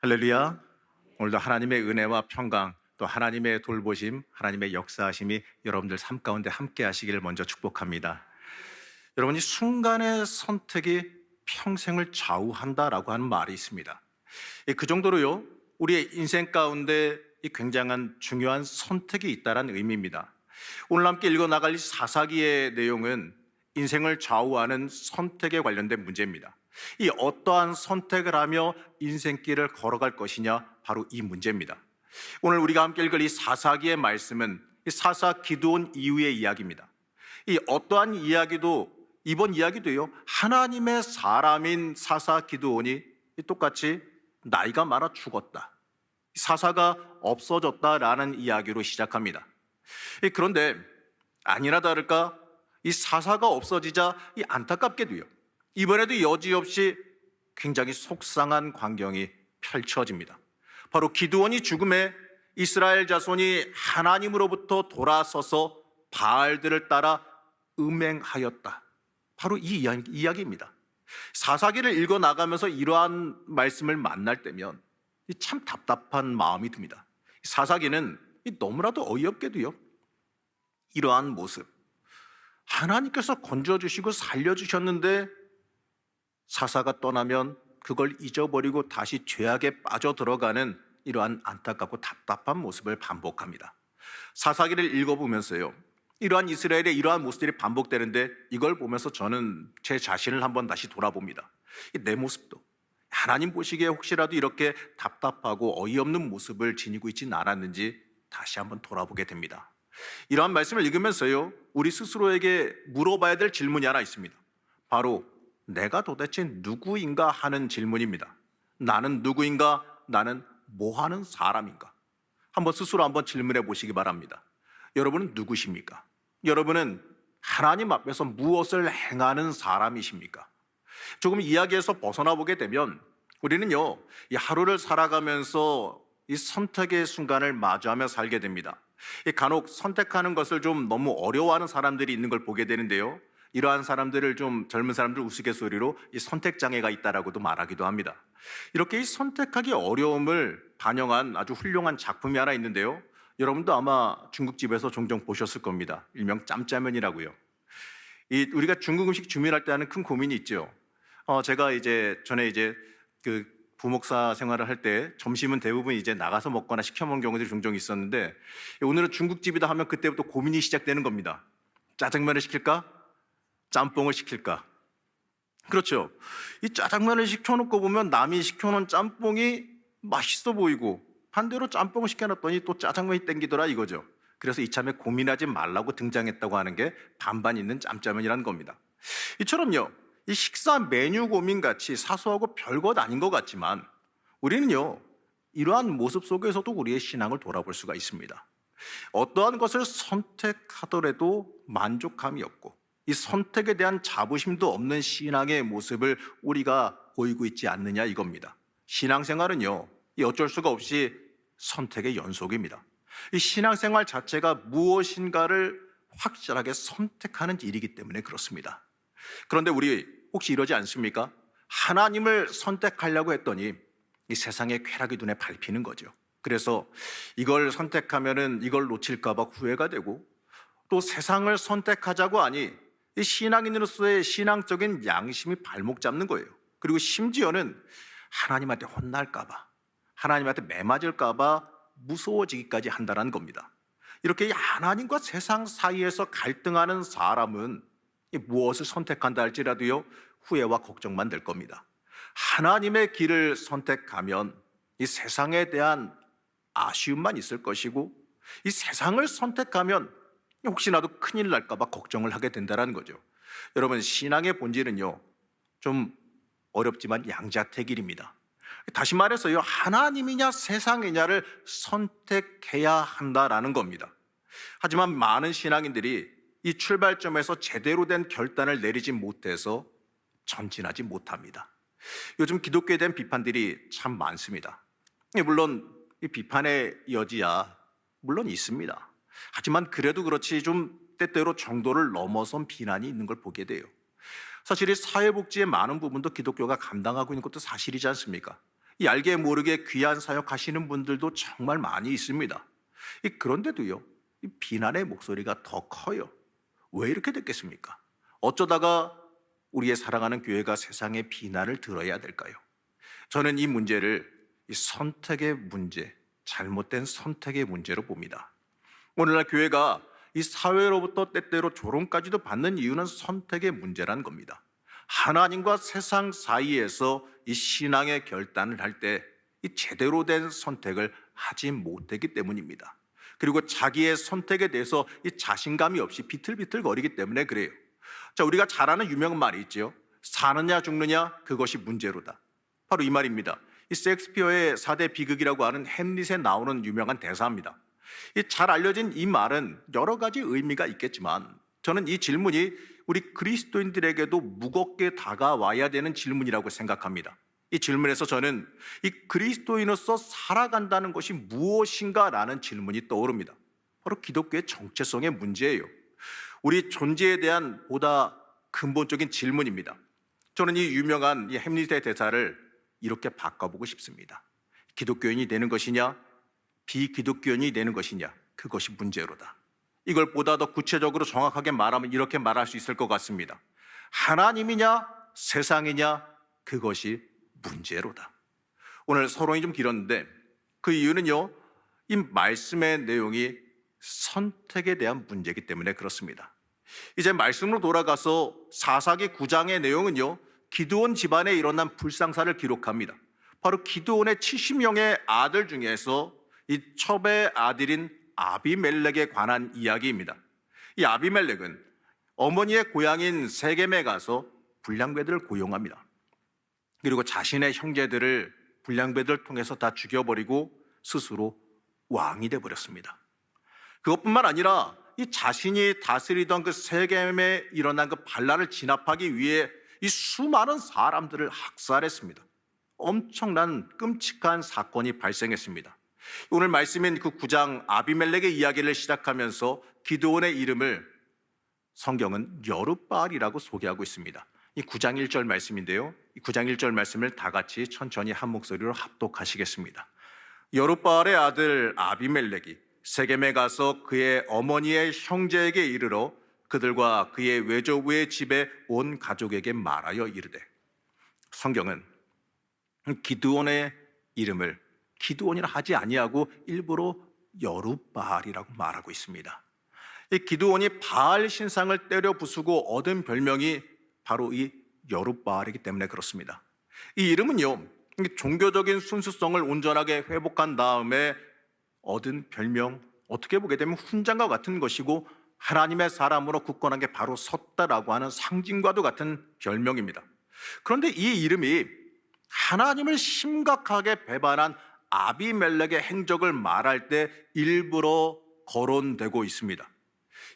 할렐루야. 오늘도 하나님의 은혜와 평강, 또 하나님의 돌보심, 하나님의 역사하심이 여러분들 삶 가운데 함께 하시기를 먼저 축복합니다. 여러분이 순간의 선택이 평생을 좌우한다라고 하는 말이 있습니다. 그 정도로요, 우리의 인생 가운데 이 굉장한 중요한 선택이 있다는 의미입니다. 오늘 함께 읽어나갈 이 사사기의 내용은 인생을 좌우하는 선택에 관련된 문제입니다. 이 어떠한 선택을 하며 인생길을 걸어갈 것이냐, 바로 이 문제입니다. 오늘 우리가 함께 읽을 이 사사기의 말씀은 이 사사 기드온 이후의 이야기입니다. 이 어떠한 이야기도, 이번 이야기도요, 하나님의 사람인 사사 기드온이 똑같이 나이가 많아 죽었다, 사사가 없어졌다라는 이야기로 시작합니다. 그런데 아니나 다를까 이 사사가 없어지자 이 안타깝게도요, 이번에도 여지없이 굉장히 속상한 광경이 펼쳐집니다. 바로 기드온이 죽음에 이스라엘 자손이 하나님으로부터 돌아서서 바알들을 따라 음행하였다, 바로 이 이야기입니다. 사사기를 읽어 나가면서 이러한 말씀을 만날 때면 참 답답한 마음이 듭니다. 사사기는 너무나도 어이없게도요, 이러한 모습, 하나님께서 건져주시고 살려주셨는데 사사가 떠나면 그걸 잊어버리고 다시 죄악에 빠져 들어가는 이러한 안타깝고 답답한 모습을 반복합니다. 사사기를 읽어보면서요, 이러한 이스라엘의 이러한 모습들이 반복되는데 이걸 보면서 저는 제 자신을 한번 다시 돌아봅니다. 내 모습도 하나님 보시기에 혹시라도 이렇게 답답하고 어이없는 모습을 지니고 있지는 않았는지 다시 한번 돌아보게 됩니다. 이러한 말씀을 읽으면서요, 우리 스스로에게 물어봐야 될 질문이 하나 있습니다. 바로 내가 도대체 누구인가 하는 질문입니다. 나는 누구인가? 나는 뭐 하는 사람인가? 한번 스스로 한번 질문해 보시기 바랍니다. 여러분은 누구십니까? 여러분은 하나님 앞에서 무엇을 행하는 사람이십니까? 조금 이야기에서 벗어나 보게 되면 우리는요, 이 하루를 살아가면서 이 선택의 순간을 마주하며 살게 됩니다. 간혹 선택하는 것을 좀 너무 어려워하는 사람들이 있는 걸 보게 되는데요, 이러한 사람들을 좀 젊은 사람들 우스갯소리로 이 선택장애가 있다라고도 말하기도 합니다. 이렇게 이 선택하기 어려움을 반영한 아주 훌륭한 작품이 하나 있는데요, 여러분도 아마 중국집에서 종종 보셨을 겁니다. 일명 짬짜면이라고요. 우리가 중국 음식 주문할 때 하는 큰 고민이 있죠. 제가 전에 그 부목사 생활을 할 때 점심은 대부분 나가서 먹거나 시켜 먹는 경우들이 종종 있었는데, 오늘은 중국집이다 하면 그때부터 고민이 시작되는 겁니다. 짜장면을 시킬까? 짬뽕을 시킬까? 그렇죠. 이 짜장면을 시켜놓고 보면 남이 시켜놓은 짬뽕이 맛있어 보이고 반대로 짬뽕을 시켜놨더니 또 짜장면이 땡기더라 이거죠. 그래서 이참에 고민하지 말라고 등장했다고 하는 게 반반 있는 짬짜면이라는 겁니다. 이처럼요, 이 식사 메뉴 고민같이 사소하고 별것 아닌 것 같지만 우리는요, 이러한 모습 속에서도 우리의 신앙을 돌아볼 수가 있습니다. 어떠한 것을 선택하더라도 만족감이 없고 이 선택에 대한 자부심도 없는 신앙의 모습을 우리가 보이고 있지 않느냐 이겁니다. 신앙생활은요, 이 어쩔 수가 없이 선택의 연속입니다. 이 신앙생활 자체가 무엇인가를 확실하게 선택하는 일이기 때문에 그렇습니다. 그런데 우리 혹시 이러지 않습니까? 하나님을 선택하려고 했더니 이 세상의 쾌락이 눈에 밟히는 거죠. 그래서 이걸 선택하면은 이걸 놓칠까 봐 후회가 되고, 또 세상을 선택하자고 하니 이 신앙인으로서의 신앙적인 양심이 발목 잡는 거예요. 그리고 심지어는 하나님한테 혼날까 봐, 하나님한테 매맞을까 봐 무서워지기까지 한다는 겁니다. 이렇게 하나님과 세상 사이에서 갈등하는 사람은 무엇을 선택한다 할지라도요, 후회와 걱정만 될 겁니다. 하나님의 길을 선택하면 이 세상에 대한 아쉬움만 있을 것이고, 이 세상을 선택하면 혹시나도 큰일 날까 봐 걱정을 하게 된다는 거죠. 여러분, 신앙의 본질은요, 좀 어렵지만 양자택일입니다. 다시 말해서요, 하나님이냐 세상이냐를 선택해야 한다라는 겁니다. 하지만 많은 신앙인들이 이 출발점에서 제대로 된 결단을 내리지 못해서 전진하지 못합니다. 요즘 기독교에 대한 비판들이 참 많습니다. 물론 이 비판의 여지야 물론 있습니다. 하지만 그래도 그렇지 좀 때때로 정도를 넘어선 비난이 있는 걸 보게 돼요. 사실 이 사회복지의 많은 부분도 기독교가 감당하고 있는 것도 사실이지 않습니까? 이 알게 모르게 귀한 사역하시는 분들도 정말 많이 있습니다. 그런데도요, 이 비난의 목소리가 더 커요. 왜 이렇게 됐겠습니까? 어쩌다가 우리의 사랑하는 교회가 세상의 비난을 들어야 될까요? 저는 이 문제를 이 선택의 문제, 잘못된 선택의 문제로 봅니다. 오늘날 교회가 이 사회로부터 때때로 조롱까지도 받는 이유는 선택의 문제란 겁니다. 하나님과 세상 사이에서 이 신앙의 결단을 할 때 이 제대로 된 선택을 하지 못했기 때문입니다. 그리고 자기의 선택에 대해서 이 자신감이 없이 비틀비틀거리기 때문에 그래요. 자, 우리가 잘 아는 유명한 말이 있죠. 사느냐 죽느냐 그것이 문제로다. 바로 이 말입니다. 이 셰익스피어의 4대 비극이라고 하는 햄릿에 나오는 유명한 대사입니다. 이 잘 알려진 이 말은 여러 가지 의미가 있겠지만 저는 이 질문이 우리 그리스도인들에게도 무겁게 다가와야 되는 질문이라고 생각합니다. 이 질문에서 저는 이 그리스도인으로서 살아간다는 것이 무엇인가라는 질문이 떠오릅니다. 바로 기독교의 정체성의 문제예요. 우리 존재에 대한 보다 근본적인 질문입니다. 저는 이 유명한 이 햄릿의 대사를 이렇게 바꿔보고 싶습니다. 기독교인이 되는 것이냐, 비기독교인이 되는 것이냐, 그것이 문제로다. 이걸 보다 더 구체적으로 정확하게 말하면 이렇게 말할 수 있을 것 같습니다. 하나님이냐, 세상이냐, 그것이 문제로다. 오늘 서론이 좀 길었는데 그 이유는요, 이 말씀의 내용이 선택에 대한 문제이기 때문에 그렇습니다. 이제 말씀으로 돌아가서 사사기 9장의 내용은요, 기드온 집안에 일어난 불상사를 기록합니다. 바로 기드온의 70명의 아들 중에서 이 첩의 아들인 아비멜렉에 관한 이야기입니다. 이 아비멜렉은 어머니의 고향인 세겜에 가서 불량배들을 고용합니다. 그리고 자신의 형제들을 불량배들을 통해서 다 죽여버리고 스스로 왕이 되어버렸습니다. 그것뿐만 아니라 이 자신이 다스리던 그 세겜에 일어난 그 반란을 진압하기 위해 이 수많은 사람들을 학살했습니다. 엄청난 끔찍한 사건이 발생했습니다. 오늘 말씀인 그 9장 아비멜렉의 이야기를 시작하면서 기드온의 이름을 성경은 여룻바알이라고 소개하고 있습니다. 이 9장 1절 말씀인데요, 이 9장 1절 말씀을 다 같이 천천히 한 목소리로 합독하시겠습니다. 여룻바알의 아들 아비멜렉이 세겜에 가서 그의 어머니의 형제에게 이르러 그들과 그의 외조부의 집에 온 가족에게 말하여 이르되, 성경은 기드온의 이름을 기드온이라 하지 아니하고 일부러 여룻바알이라고 말하고 있습니다. 이 기드온이 바알 신상을 때려 부수고 얻은 별명이 바로 이 여룻바알이기 때문에 그렇습니다. 이 이름은요, 종교적인 순수성을 온전하게 회복한 다음에 얻은 별명, 어떻게 보게 되면 훈장과 같은 것이고 하나님의 사람으로 굳건한 게 바로 섰다라고 하는 상징과도 같은 별명입니다. 그런데 이 이름이 하나님을 심각하게 배반한 아비멜렉의 행적을 말할 때 일부러 거론되고 있습니다.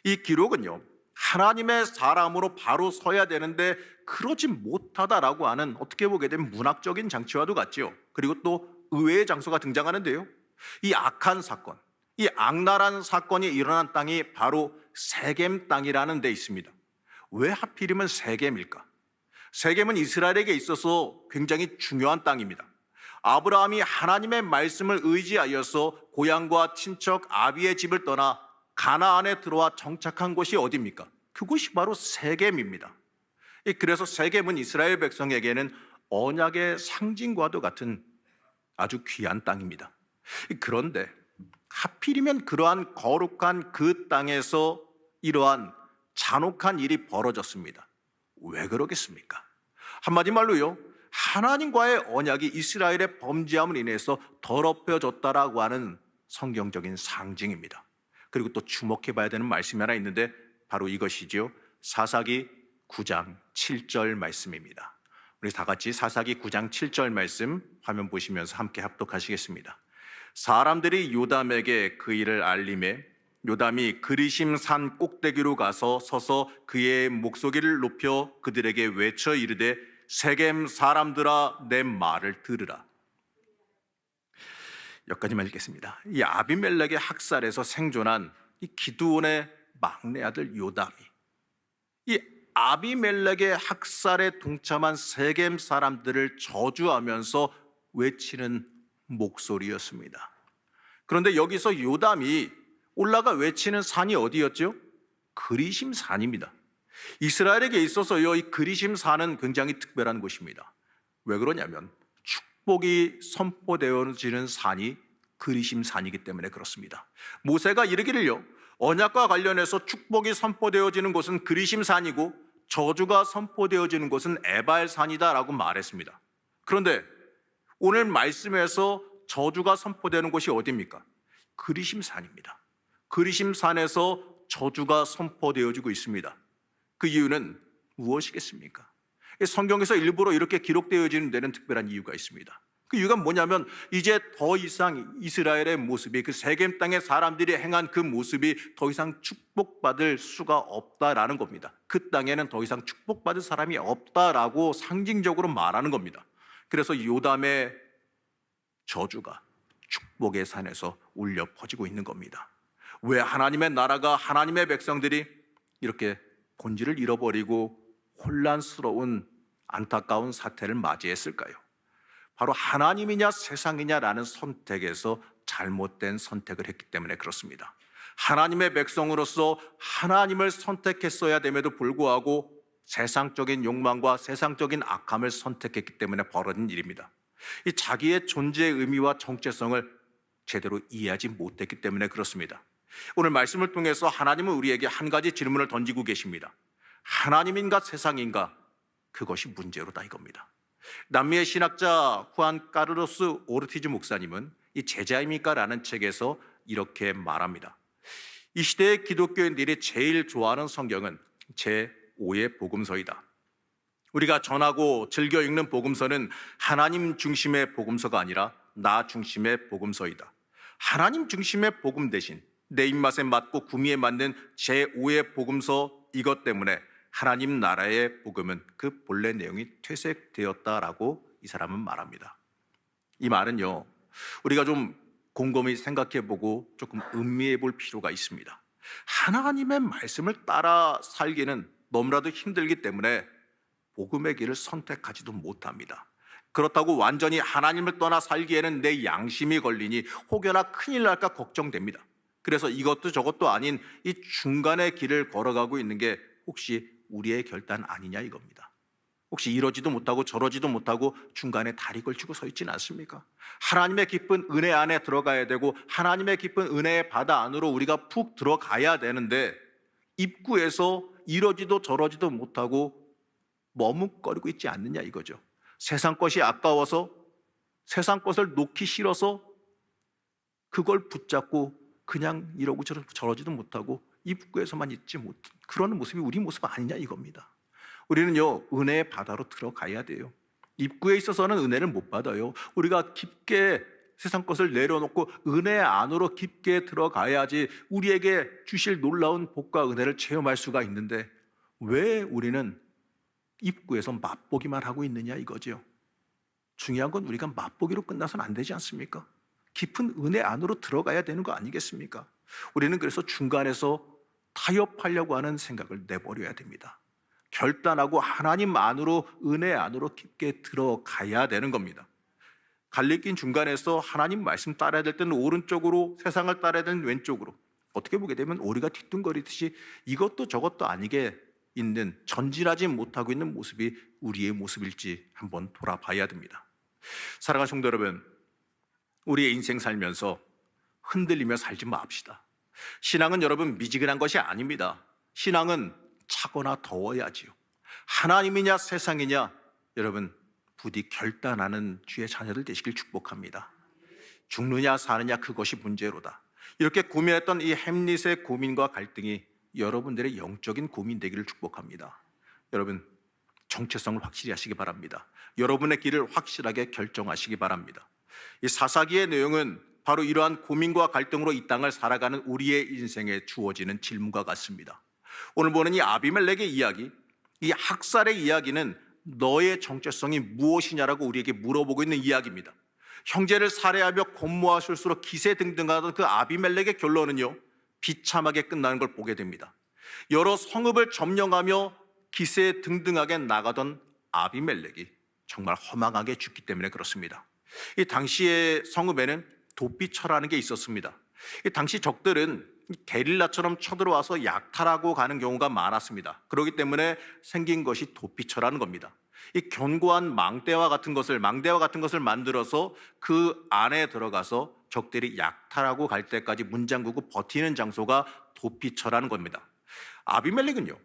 이 기록은요, 하나님의 사람으로 바로 서야 되는데 그러지 못하다라고 하는, 어떻게 보게 되면 문학적인 장치와도 같지요. 그리고 또 의외의 장소가 등장하는데요, 이 악한 사건, 이 악랄한 사건이 일어난 땅이 바로 세겜 땅이라는 데 있습니다. 왜 하필이면 세겜일까? 세겜은 이스라엘에게 있어서 굉장히 중요한 땅입니다. 아브라함이 하나님의 말씀을 의지하여서 고향과 친척 아비의 집을 떠나 가나안에 들어와 정착한 곳이 어디입니까? 그곳이 바로 세겜입니다. 그래서 세겜은 이스라엘 백성에게는 언약의 상징과도 같은 아주 귀한 땅입니다. 그런데 하필이면 그러한 거룩한 그 땅에서 이러한 잔혹한 일이 벌어졌습니다. 왜 그러겠습니까? 한마디 말로요, 하나님과의 언약이 이스라엘의 범죄함으로 인해서 더럽혀졌다라고 하는 성경적인 상징입니다. 그리고 또 주목해 봐야 되는 말씀이 하나 있는데 바로 이것이죠. 사사기 9장 7절 말씀입니다. 우리 다 같이 사사기 9장 7절 말씀 화면 보시면서 함께 합독하시겠습니다. 사람들이 요담에게 그 일을 알림해 요담이 그리심 산 꼭대기로 가서 서서 그의 목소리를 높여 그들에게 외쳐 이르되, 세겜 사람들아 내 말을 들으라. 여기까지만 읽겠습니다. 이 아비멜렉의 학살에서 생존한 이 기드온의 막내 아들 요담이 이 아비멜렉의 학살에 동참한 세겜 사람들을 저주하면서 외치는 목소리였습니다. 그런데 여기서 요담이 올라가 외치는 산이 어디였죠? 그리심 산입니다. 이스라엘에게 있어서요, 이 그리심 산은 굉장히 특별한 곳입니다. 왜 그러냐면 축복이 선포되어지는 산이 그리심 산이기 때문에 그렇습니다. 모세가 이르기를요, 언약과 관련해서 축복이 선포되어지는 곳은 그리심 산이고 저주가 선포되어지는 곳은 에발 산이다라고 말했습니다. 그런데 오늘 말씀에서 저주가 선포되는 곳이 어디입니까? 그리심 산입니다. 그리심 산에서 저주가 선포되어지고 있습니다. 그 이유는 무엇이겠습니까? 성경에서 일부러 이렇게 기록되어지는 데는 특별한 이유가 있습니다. 그 이유가 뭐냐면 이제 더 이상 이스라엘의 모습이, 그 세겜 땅의 사람들이 행한 그 모습이 더 이상 축복받을 수가 없다라는 겁니다. 그 땅에는 더 이상 축복받을 사람이 없다라고 상징적으로 말하는 겁니다. 그래서 요담의 저주가 축복의 산에서 울려 퍼지고 있는 겁니다. 왜 하나님의 나라가, 하나님의 백성들이 이렇게 본질을 잃어버리고 혼란스러운 안타까운 사태를 맞이했을까요? 바로 하나님이냐 세상이냐라는 선택에서 잘못된 선택을 했기 때문에 그렇습니다. 하나님의 백성으로서 하나님을 선택했어야 됨에도 불구하고 세상적인 욕망과 세상적인 악함을 선택했기 때문에 벌어진 일입니다. 이 자기의 존재의 의미와 정체성을 제대로 이해하지 못했기 때문에 그렇습니다. 오늘 말씀을 통해서 하나님은 우리에게 한 가지 질문을 던지고 계십니다. 하나님인가 세상인가? 그것이 문제로다 이겁니다. 남미의 신학자 후안 카르로스 오르티즈 목사님은 이 제자입니까? 라는 책에서 이렇게 말합니다. 이 시대의 기독교인들이 제일 좋아하는 성경은 제5의 복음서이다. 우리가 전하고 즐겨 읽는 복음서는 하나님 중심의 복음서가 아니라 나 중심의 복음서이다. 하나님 중심의 복음 대신 내 입맛에 맞고 구미에 맞는 제5의 복음서, 이것 때문에 하나님 나라의 복음은 그 본래 내용이 퇴색되었다라고 이 사람은 말합니다. 이 말은요, 우리가 좀 곰곰이 생각해보고 조금 음미해 볼 필요가 있습니다. 하나님의 말씀을 따라 살기는 너무나도 힘들기 때문에 복음의 길을 선택하지도 못합니다. 그렇다고 완전히 하나님을 떠나 살기에는 내 양심이 걸리니 혹여나 큰일 날까 걱정됩니다. 그래서 이것도 저것도 아닌 이 중간의 길을 걸어가고 있는 게 혹시 우리의 결단 아니냐 이겁니다. 혹시 이러지도 못하고 저러지도 못하고 중간에 다리 걸치고 서 있지는 않습니까? 하나님의 깊은 은혜 안에 들어가야 되고 하나님의 깊은 은혜의 바다 안으로 우리가 푹 들어가야 되는데 입구에서 이러지도 저러지도 못하고 머뭇거리고 있지 않느냐 이거죠. 세상 것이 아까워서, 세상 것을 놓기 싫어서 그걸 붙잡고 그냥 이러고 저러지도 못하고 입구에서만 있지 못, 그러는 모습이 우리 모습 아니냐 이겁니다. 우리는요, 은혜의 바다로 들어가야 돼요. 입구에 있어서는 은혜를 못 받아요. 우리가 깊게 세상 것을 내려놓고 은혜 안으로 깊게 들어가야지 우리에게 주실 놀라운 복과 은혜를 체험할 수가 있는데 왜 우리는 입구에서 맛보기만 하고 있느냐 이거죠. 중요한 건 우리가 맛보기로 끝나서는 안 되지 않습니까? 깊은 은혜 안으로 들어가야 되는 거 아니겠습니까? 우리는 그래서 중간에서 타협하려고 하는 생각을 내버려야 됩니다. 결단하고 하나님 안으로, 은혜 안으로 깊게 들어가야 되는 겁니다. 갈리낀 중간에서 하나님 말씀 따라야 될 때는 오른쪽으로, 세상을 따라야 되는 왼쪽으로, 어떻게 보게 되면 오리가 뒤뚱거리듯이 이것도 저것도 아니게 있는, 전진하지 못하고 있는 모습이 우리의 모습일지 한번 돌아봐야 됩니다. 사랑하는 성도 여러분, 우리의 인생 살면서 흔들리며 살지 맙시다. 신앙은 여러분 미지근한 것이 아닙니다. 신앙은 차거나 더워야지요. 하나님이냐 세상이냐 여러분 부디 결단하는 주의 자녀들 되시길 축복합니다. 죽느냐 사느냐 그것이 문제로다. 이렇게 고민했던 이 햄릿의 고민과 갈등이 여러분들의 영적인 고민 되기를 축복합니다. 여러분 정체성을 확실히 하시기 바랍니다. 여러분의 길을 확실하게 결정하시기 바랍니다. 이 사사기의 내용은 바로 이러한 고민과 갈등으로 이 땅을 살아가는 우리의 인생에 주어지는 질문과 같습니다. 오늘 보는 이 아비멜렉의 이야기, 이 학살의 이야기는 너의 정체성이 무엇이냐라고 우리에게 물어보고 있는 이야기입니다. 형제를 살해하며 권모하실수록 기세등등하던 그 아비멜렉의 결론은요, 비참하게 끝나는 걸 보게 됩니다. 여러 성읍을 점령하며 기세등등하게 나가던 아비멜렉이 정말 허망하게 죽기 때문에 그렇습니다. 이 당시의 성읍에는 도피처라는 게 있었습니다. 이 당시 적들은 게릴라처럼 쳐들어와서 약탈하고 가는 경우가 많았습니다. 그렇기 때문에 생긴 것이 도피처라는 겁니다. 이 견고한 망대와 같은 것을 만들어서 그 안에 들어가서 적들이 약탈하고 갈 때까지 문 잠그고 버티는 장소가 도피처라는 겁니다. 아비멜렉은요,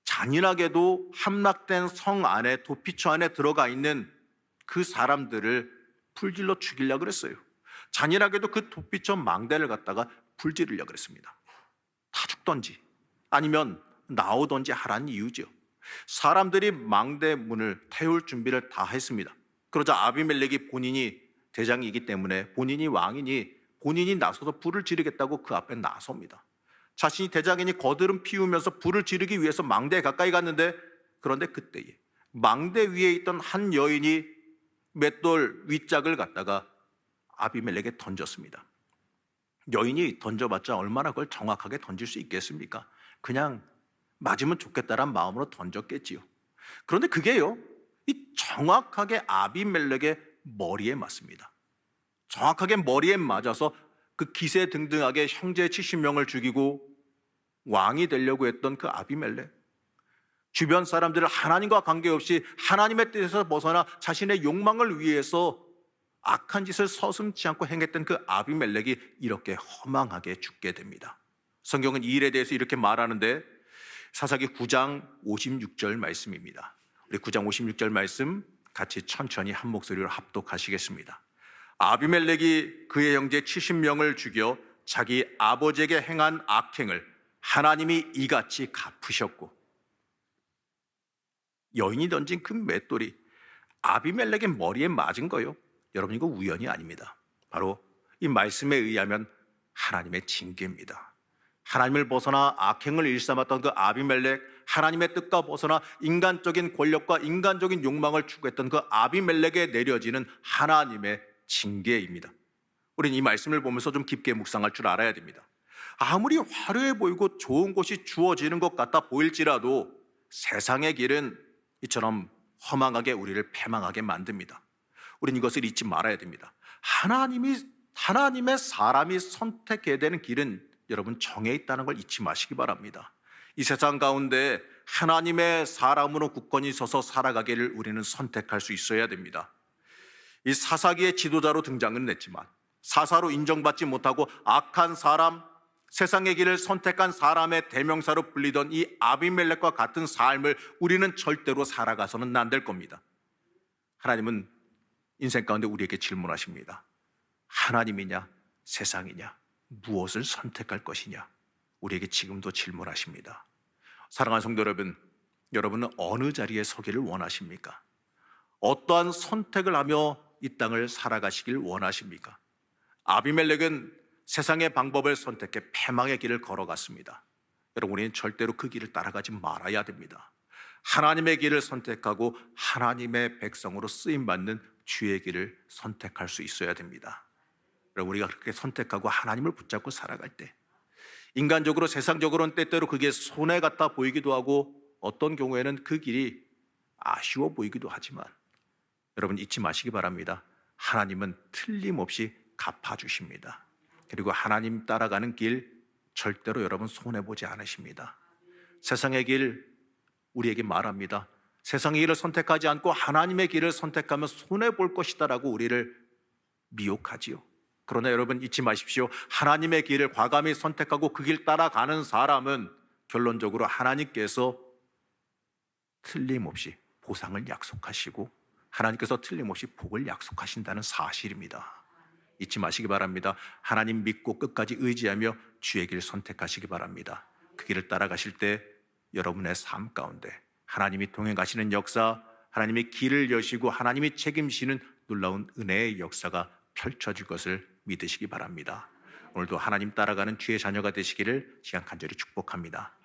잔인하게도 함락된 성 안에, 도피처 안에 들어가 있는 그 사람들을 불질러 죽이려고 그랬어요. 잔인하게도 그 도피처 망대를 갖다가 불지르려고 그랬습니다. 다 죽던지 아니면 나오던지 하라는 이유죠. 사람들이 망대 문을 태울 준비를 다 했습니다. 그러자 아비멜렉이 본인이 대장이기 때문에, 본인이 왕이니 본인이 나서서 불을 지르겠다고 그 앞에 나섭니다. 자신이 대장이니 거드름 피우면서 불을 지르기 위해서 망대에 가까이 갔는데, 그런데 그때에 망대 위에 있던 한 여인이 맷돌 윗짝을 갖다가 아비멜렉에 던졌습니다. 여인이 던져봤자 얼마나 그걸 정확하게 던질 수 있겠습니까? 그냥 맞으면 좋겠다란 마음으로 던졌겠지요. 그런데 그게요, 이 정확하게 아비멜렉의 머리에 맞습니다. 정확하게 머리에 맞아서 그 기세등등하게 형제 70명을 죽이고 왕이 되려고 했던 그 아비멜렉, 주변 사람들을 하나님과 관계없이 하나님의 뜻에서 벗어나 자신의 욕망을 위해서 악한 짓을 서슴지 않고 행했던 그 아비멜렉이 이렇게 허망하게 죽게 됩니다. 성경은 이 일에 대해서 이렇게 말하는데, 사사기 9장 56절 말씀입니다. 우리 9장 56절 말씀 같이 천천히 한 목소리로 합독하시겠습니다. 아비멜렉이 그의 형제 70명을 죽여 자기 아버지에게 행한 악행을 하나님이 이같이 갚으셨고, 여인이 던진 그 맷돌이 아비멜렉의 머리에 맞은 거요, 여러분 이거 우연이 아닙니다. 바로 이 말씀에 의하면 하나님의 징계입니다. 하나님을 벗어나 악행을 일삼았던 그 아비멜렉, 하나님의 뜻과 벗어나 인간적인 권력과 인간적인 욕망을 추구했던 그 아비멜렉에 내려지는 하나님의 징계입니다. 우리는 이 말씀을 보면서 좀 깊게 묵상할 줄 알아야 됩니다. 아무리 화려해 보이고 좋은 것이 주어지는 것 같아 보일지라도 세상의 길은 이처럼 허망하게 우리를 패망하게 만듭니다. 우리는 이것을 잊지 말아야 됩니다. 하나님의 사람이 선택해야 되는 길은 여러분 정해 있다는 걸 잊지 마시기 바랍니다. 이 세상 가운데 하나님의 사람으로 굳건히 서서 살아가기를 우리는 선택할 수 있어야 됩니다. 이 사사기의 지도자로 등장은 했지만 사사로 인정받지 못하고 악한 사람, 세상의 길을 선택한 사람의 대명사로 불리던 이 아비멜렉과 같은 삶을 우리는 절대로 살아가서는 안 될 겁니다. 하나님은 인생 가운데 우리에게 질문하십니다. 하나님이냐 세상이냐, 무엇을 선택할 것이냐, 우리에게 지금도 질문하십니다. 사랑하는 성도 여러분, 여러분은 어느 자리에 서기를 원하십니까? 어떠한 선택을 하며 이 땅을 살아가시길 원하십니까? 아비멜렉은 세상의 방법을 선택해 패망의 길을 걸어갔습니다. 여러분, 우리는 절대로 그 길을 따라가지 말아야 됩니다. 하나님의 길을 선택하고 하나님의 백성으로 쓰임받는 주의 길을 선택할 수 있어야 됩니다. 여러분, 우리가 그렇게 선택하고 하나님을 붙잡고 살아갈 때, 인간적으로 세상적으로는 때때로 그게 손해 같아 보이기도 하고 어떤 경우에는 그 길이 아쉬워 보이기도 하지만, 여러분 잊지 마시기 바랍니다. 하나님은 틀림없이 갚아주십니다. 그리고 하나님 따라가는 길 절대로 여러분 손해보지 않으십니다. 세상의 길 우리에게 말합니다. 세상의 길을 선택하지 않고 하나님의 길을 선택하면 손해볼 것이다 라고 우리를 미혹하지요. 그러나 여러분 잊지 마십시오. 하나님의 길을 과감히 선택하고 그 길 따라가는 사람은 결론적으로 하나님께서 틀림없이 보상을 약속하시고 하나님께서 틀림없이 복을 약속하신다는 사실입니다. 잊지 마시기 바랍니다. 하나님 믿고 끝까지 의지하며 주의 길 선택하시기 바랍니다. 그 길을 따라가실 때 여러분의 삶 가운데 하나님이 동행 가시는 역사, 하나님이 길을 여시고 하나님이 책임지시는 놀라운 은혜의 역사가 펼쳐질 것을 믿으시기 바랍니다. 오늘도 하나님 따라가는 주의 자녀가 되시기를 시간 간절히 축복합니다.